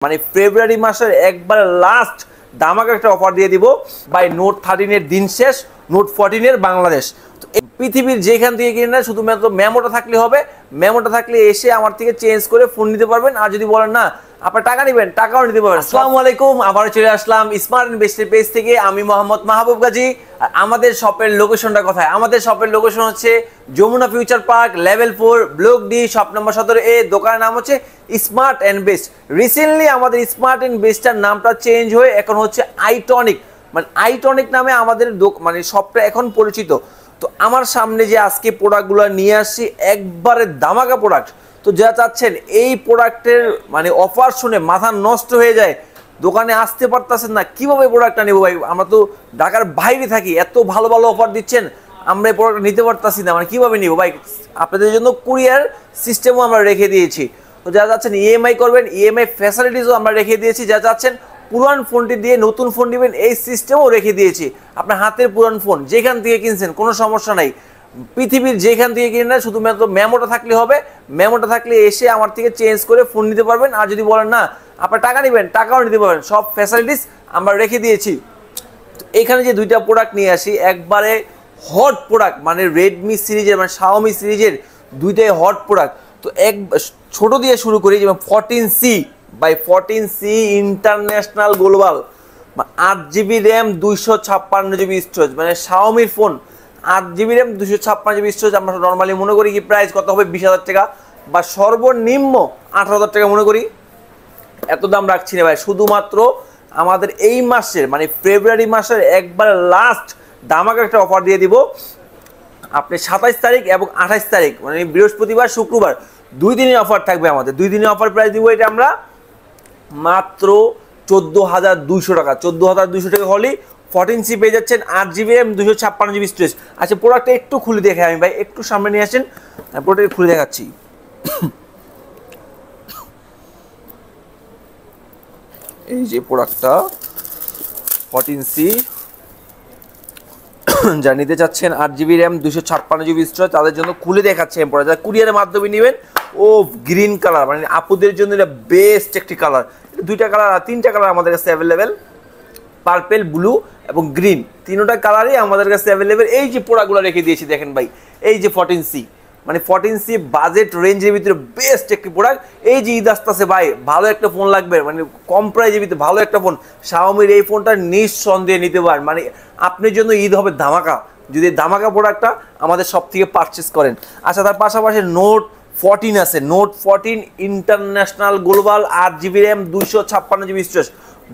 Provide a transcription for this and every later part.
মানে ফেব্রুয়ারি মাসের একবার লাস্ট দামাকা একটা অফার দিয়ে দিব ভাই। নোট 13 এর দিন শেষ, নোট 14 এর বাংলাদেশ। তো পৃথিবীর যেখান থেকে কিনে না, শুধুমাত্র মেমোটা থাকলে হবে। মেমোটা থাকলে এসে আমার থেকে চেঞ্জ করে ফোন নিতে পারবেন। আর যদি বলেন না আপনার টাকা নেবেন, টাকাও নিতে পারবেন। আসসালামু আলাইকুম, আবার চলে আসলাম স্মার্ট ইনভেস্টের পেজ থেকে। আমি মোহাম্মদ মাহবুব গাজী। আর আমাদের শপের লোকেশনটা কোথায়? আমাদের শপের লোকেশন হচ্ছে Jamuna future park, level 4, block D, shop number 17A। দোকানের নাম হচ্ছে স্মার্ট ইনভেস্ট। রিসেন্টলি আমাদের স্মার্ট ইনভেস্টার নামটা চেঞ্জ হয়ে এখন হচ্ছে আইটনিক, মানে আইটনিক নামে আমাদের মানে শপটা এখন পরিচিত। তো আমার সামনে যে আজকে প্রোডাক্টগুলো নিয়ে আসছি একবারে ধামাকা প্রোডাক্ট। তো যা চাচ্ছেন এই প্রোডাক্টের মানে অফার শুনে মাথা নষ্ট হয়ে যায়, দোকানে আসতে পারতেছেন না কিভাবে প্রোডাক্টটা নেবো ভাই। আমরা তো ঢাকার বাইরে থাকি, এত ভালো ভালো অফার দিচ্ছেন, আমরা এই প্রোডাক্ট নিতে পারতাছি না, মানে কীভাবে নিব ভাই। আপনাদের জন্য কুরিয়ার সিস্টেমও আমরা রেখে দিয়েছি। তো যা চাচ্ছেন ইএমআই করবেন, ইএমআই ফ্যাসিলিটিসও আমরা রেখে দিয়েছি। যা চাচ্ছেন পুরান ফোনটি দিয়ে নতুন ফোন নেবেন, এই সিস্টেমও রেখে দিয়েছি। আপনার হাতের পুরান ফোন যেখান থেকে কিনছেন কোনো সমস্যা নাই, পৃথিবীর যেখান থেকে কিনে না, শুধুমাত্র মেমোটা থাকলে হবে। মেমোটা থাকলে এসে আমার থেকে চেঞ্জ করে ফোন নিতে পারবেন। আর যদি বলেন না আপনার টাকা নেবেন, টাকাও নিতে পারবেন। সব ফ্যাসিলিটিস আমরা রেখে দিয়েছি। এখানে যে দুইটা প্রোডাক্ট নিয়ে আসি একবারে হট প্রোডাক্ট, মানে রেডমি সিরিজের মানে শাওমি সিরিজের দুইটাই হট প্রোডাক্ট। তো এক ছোট দিয়ে শুরু করি, যেমন 14C by 14C international global, 8GB RAM 256GB storage, মানে শাওমির phone 8GB RAM 256GB storage. আমরা নর্মালি মনে করি কি প্রাইস কত হবে, 20,000 টাকা বা সর্বনিম্ন 18,000 টাকা মনে করি। এত দাম রাখছি না ভাই, শুধুমাত্র আমাদের এই মাসের মানে ফেব্রুয়ারি মাসের একবার লাস্ট দামাকা একটা অফার দিয়ে দিব। আপনি 27 তারিখ এবং 28 তারিখ মানে বৃহস্পতিবার শুক্রবার 2 দিনের অফার থাকবে আমাদের। 2 দিনের অফার প্রাইস দিব এটা আমরা মাত্র 14,200 টাকা। 14,200 টাকা হলেই 14C পেয়ে যাচ্ছেন, 8GB র্যাম 256GB স্টোরেজ। আচ্ছা প্রোডাক্টটা একটু খুলে দেখে আমি ভাই, একটু সামনে নিয়ে আসেন, প্রোডাক্ট খুলে দেখাচ্ছি। এই যে প্রোডাক্টটা 14C যা নিতে চাচ্ছেন, 8GB র্যাম 256GB স্টোরেজ, তাদের জন্য খুলে দেখাচ্ছে। যারা কুরিয়ারের মাধ্যমে নেবেন, ও গ্রিন কালার, মানে আপুদের জন্য এটা বেস্ট একটি কালার। দুইটা কালার আর 3টা কালার আমাদের কাছে অ্যাভেলেবেল, পার্পেল, ব্লু এবং গ্রিন, 3টা কালারই আমাদের কাছে অ্যাভেলেবেল। এই যে প্রোডাক্টগুলো রেখে দিয়েছি দেখেন ভাই, এই যে 14C মানে 14C বাজেট রেঞ্জের ভিতরে বেস্ট একটি প্রোডাক্ট। এই যে ঈদ আসতেছে ভাই, ভালো একটা ফোন লাগবে, মানে কম প্রাইজের ভিতরে ভালো একটা ফোন, শাওমির এই ফোনটা নিঃসন্দেহে নিতে পারেন। মানে আপনার জন্য ঈদ হবে ধামাকা যদি ধামাকা প্রোডাক্টটা আমাদের সব থেকে পারচেস করেন। আচ্ছা তার পাশাপাশি নোট 14 আছে, note 14 international global, 8GB RAM 256GB storage.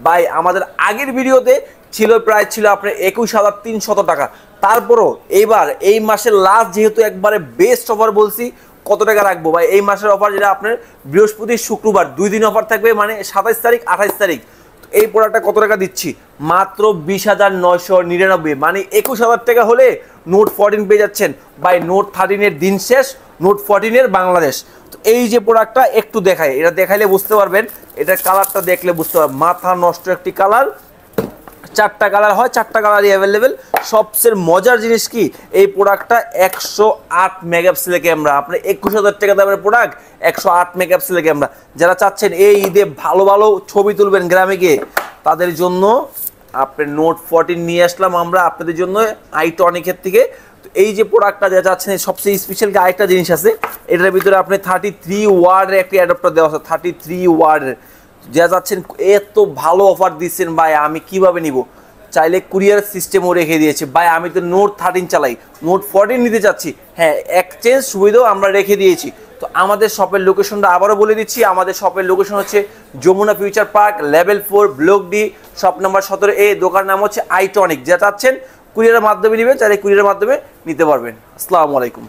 ভাই আমাদের আগের ভিডিওতে ছিল প্রাইস ছিল আপনার 21,300 টাকা। তারপরও এইবার এই মাসের লাস্ট যেহেতু একবারে বেস্ট অফার বলছি, কত টাকা রাখবো ভাই এই মাসের অফার, যেটা আপনার বৃহস্পতি শুক্রবার 2 দিন অফার থাকবে, মানে 27 তারিখ 28 তারিখ। তো এই প্রোডাক্টটা কত টাকা দিচ্ছি? মাত্র 20,999, মানে 21,000 টাকা হলে নোট 14 পেয়ে যাচ্ছেন। ভাই নোট 13 এর দিন শেষ, নোট 14 এর বাংলাদেশ। তো এই যে প্রোডাক্টটা একটু দেখাই, এটা দেখাইলে বুঝতে পারবেন, এটার কালারটা দেখলে বুঝতে পারবেন, মাথা নষ্ট একটি কালার। 4টা কালার হয়, 4টা কালারই অ্যাভেলেবেল। সবচেয়ে মজার জিনিস কি, এই প্রোডাক্টটা 108 মেগাপিক্সেলের ক্যামেরা। আপনার 21,000 টাকা দামের প্রোডাক্ট, 108 মেগাপিক্সেলের ক্যামেরা। যারা চাচ্ছেন এই ঈদে ভালো ভালো ছবি তুলবেন গ্রামে গিয়ে, তাদের জন্য আপনার নোট 14 নিয়ে আসলাম আমরা আপনাদের জন্য আইটনিকের থেকে। তো এই যে প্রোডাক্টটা যা চাচ্ছেন, সবচেয়ে স্পেশাল আরেকটা জিনিস আছে, এটার ভিতরে আপনি 33 ওয়ার্ডের একটি অ্যাডাপ্টার দেওয়া আছে, 33 ওয়ার্ডের। যা যাচ্ছেন এত ভালো অফার দিচ্ছেন ভাই, আমি কিভাবে নিব? চাইলে কুরিয়ার সিস্টেমও রেখে দিয়েছে ভাই। আমি তো নোট 13 চালাই, নোট 14 নিতে চাচ্ছি, হ্যাঁ এক্সচেঞ্জ সুবিধাও আমরা রেখে দিয়েছি। তো আমাদের শপের লোকেশনটা আবারও বলে দিচ্ছি, আমাদের শপের লোকেশন হচ্ছে Jamuna future park, level 4, block D, shop number 17A। দোকান নাম হচ্ছে আইটনিক। যা চাচ্ছেন কুরিয়ারের মাধ্যমে নেবেন, চাইলে কুরিয়ারের মাধ্যমে নিতে পারবেন। আসসালামু আলাইকুম।